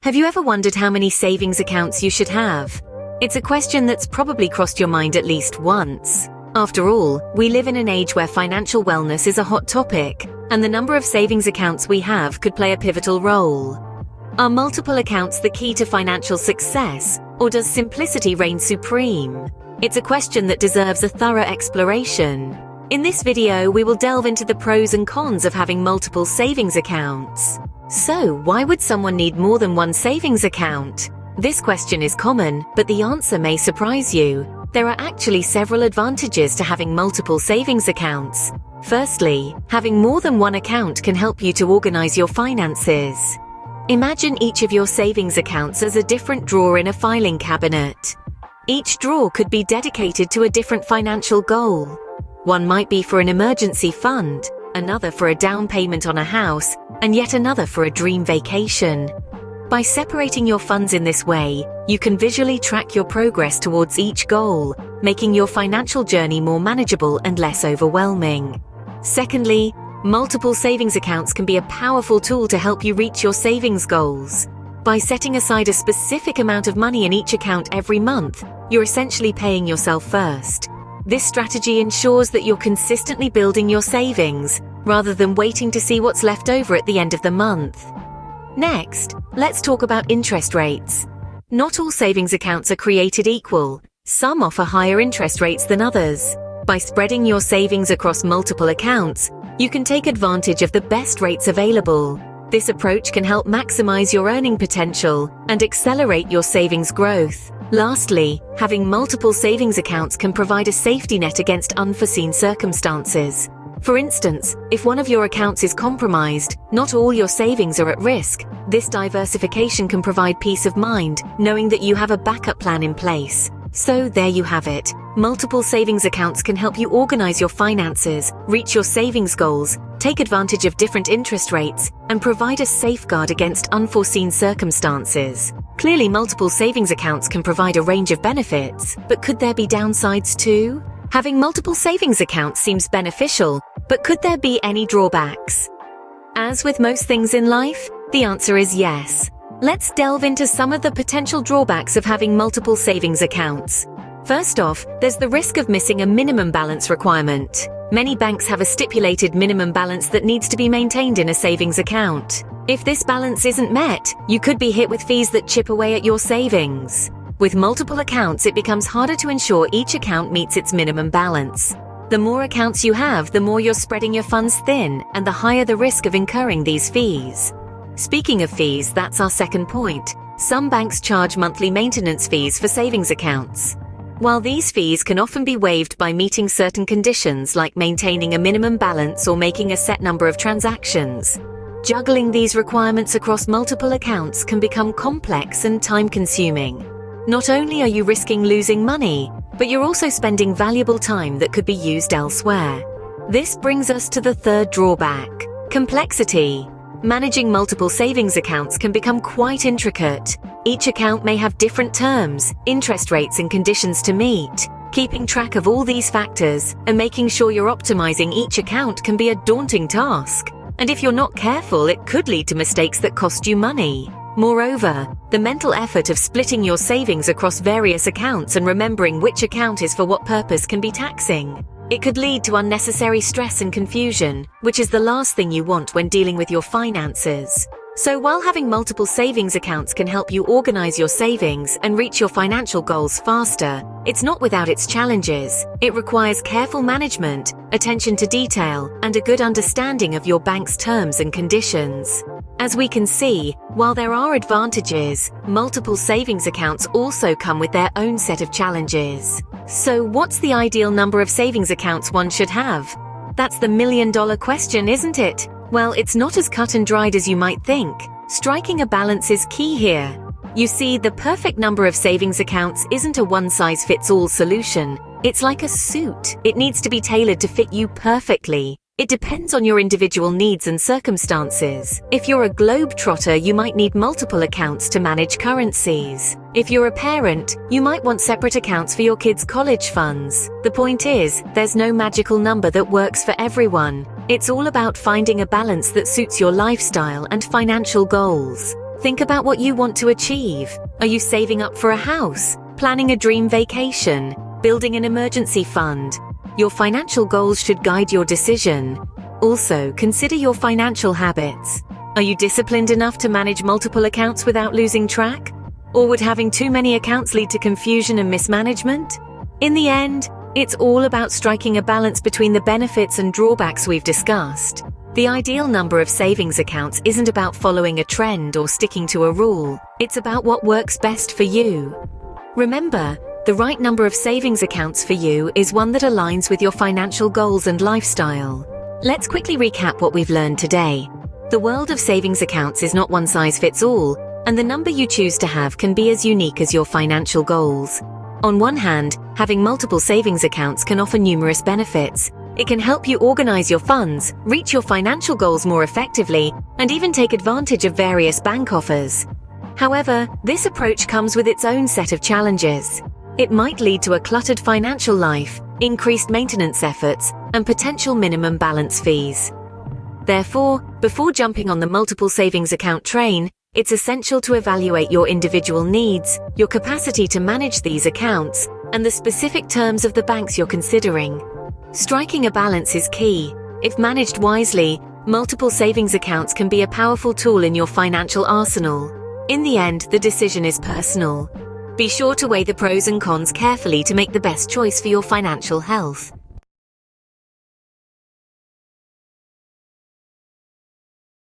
Have you ever wondered how many savings accounts you should have? It's a question that's probably crossed your mind at least once. After all, we live in an age where financial wellness is a hot topic, and the number of savings accounts we have could play a pivotal role. Are multiple accounts the key to financial success, or does simplicity reign supreme? It's a question that deserves a thorough exploration. In this video, we will delve into the pros and cons of having multiple savings accounts. So, why would someone need more than one savings account? This question is common, but the answer may surprise you. There are actually several advantages to having multiple savings accounts. Firstly, having more than one account can help you to organize your finances. Imagine each of your savings accounts as a different drawer in a filing cabinet. Each drawer could be dedicated to a different financial goal. One might be for an emergency fund, another for a down payment on a house, and yet another for a dream vacation. By separating your funds in this way, you can visually track your progress towards each goal, making your financial journey more manageable and less overwhelming. Secondly, multiple savings accounts can be a powerful tool to help you reach your savings goals. By setting aside a specific amount of money in each account every month, you're essentially paying yourself first. This strategy ensures that you're consistently building your savings, rather than waiting to see what's left over at the end of the month. Next, let's talk about interest rates. Not all savings accounts are created equal. Some offer higher interest rates than others. By spreading your savings across multiple accounts, you can take advantage of the best rates available. This approach can help maximize your earning potential and accelerate your savings growth. Lastly, having multiple savings accounts can provide a safety net against unforeseen circumstances. For instance, if one of your accounts is compromised, not all your savings are at risk. This diversification can provide peace of mind, knowing that you have a backup plan in place. So there you have it. Multiple savings accounts can help you organize your finances, reach your savings goals, take advantage of different interest rates, and provide a safeguard against unforeseen circumstances. Clearly, multiple savings accounts can provide a range of benefits, but could there be downsides too? Having multiple savings accounts seems beneficial, but could there be any drawbacks? As with most things in life, the answer is yes. Let's delve into some of the potential drawbacks of having multiple savings accounts. First off, there's the risk of missing a minimum balance requirement. Many banks have a stipulated minimum balance that needs to be maintained in a savings account. If this balance isn't met, you could be hit with fees that chip away at your savings. With multiple accounts, it becomes harder to ensure each account meets its minimum balance. The more accounts you have, the more you're spreading your funds thin, and the higher the risk of incurring these fees. Speaking of fees, that's our second point. Some banks charge monthly maintenance fees for savings accounts. While these fees can often be waived by meeting certain conditions like maintaining a minimum balance or making a set number of transactions, juggling these requirements across multiple accounts can become complex and time-consuming. Not only are you risking losing money, but you're also spending valuable time that could be used elsewhere. This brings us to the third drawback: complexity. Managing multiple savings accounts can become quite intricate. Each account may have different terms, interest rates, and conditions to meet. Keeping track of all these factors and making sure you're optimizing each account can be a daunting task. And if you're not careful, it could lead to mistakes that cost you money. Moreover, the mental effort of splitting your savings across various accounts and remembering which account is for what purpose can be taxing. It could lead to unnecessary stress and confusion, which is the last thing you want when dealing with your finances. So while having multiple savings accounts can help you organize your savings and reach your financial goals faster, it's not without its challenges. It requires careful management, attention to detail, and a good understanding of your bank's terms and conditions. As we can see, while there are advantages, multiple savings accounts also come with their own set of challenges. So what's the ideal number of savings accounts one should have? That's the million-dollar question, isn't it? Well, it's not as cut and dried as you might think. Striking a balance is key here. You see, the perfect number of savings accounts isn't a one-size-fits-all solution. It's like a suit. It needs to be tailored to fit you perfectly. It depends on your individual needs and circumstances. If you're a globetrotter, you might need multiple accounts to manage currencies. If you're a parent, you might want separate accounts for your kids' college funds. The point is, there's no magical number that works for everyone. It's all about finding a balance that suits your lifestyle and financial goals. Think about what you want to achieve. Are you saving up for a house, planning a dream vacation, building an emergency fund? Your financial goals should guide your decision. Also, consider your financial habits. Are you disciplined enough to manage multiple accounts without losing track? Or would having too many accounts lead to confusion and mismanagement? In the end, it's all about striking a balance between the benefits and drawbacks we've discussed. The ideal number of savings accounts isn't about following a trend or sticking to a rule. It's about what works best for you. Remember, the right number of savings accounts for you is one that aligns with your financial goals and lifestyle. Let's quickly recap what we've learned today. The world of savings accounts is not one size fits all, and the number you choose to have can be as unique as your financial goals. On one hand, having multiple savings accounts can offer numerous benefits. It can help you organize your funds, reach your financial goals more effectively, and even take advantage of various bank offers. However, this approach comes with its own set of challenges. It might lead to a cluttered financial life, increased maintenance efforts, and potential minimum balance fees. Therefore, before jumping on the multiple savings account train, it's essential to evaluate your individual needs, your capacity to manage these accounts, and the specific terms of the banks you're considering. Striking a balance is key. If managed wisely, multiple savings accounts can be a powerful tool in your financial arsenal. In the end, the decision is personal. Be sure to weigh the pros and cons carefully to make the best choice for your financial health.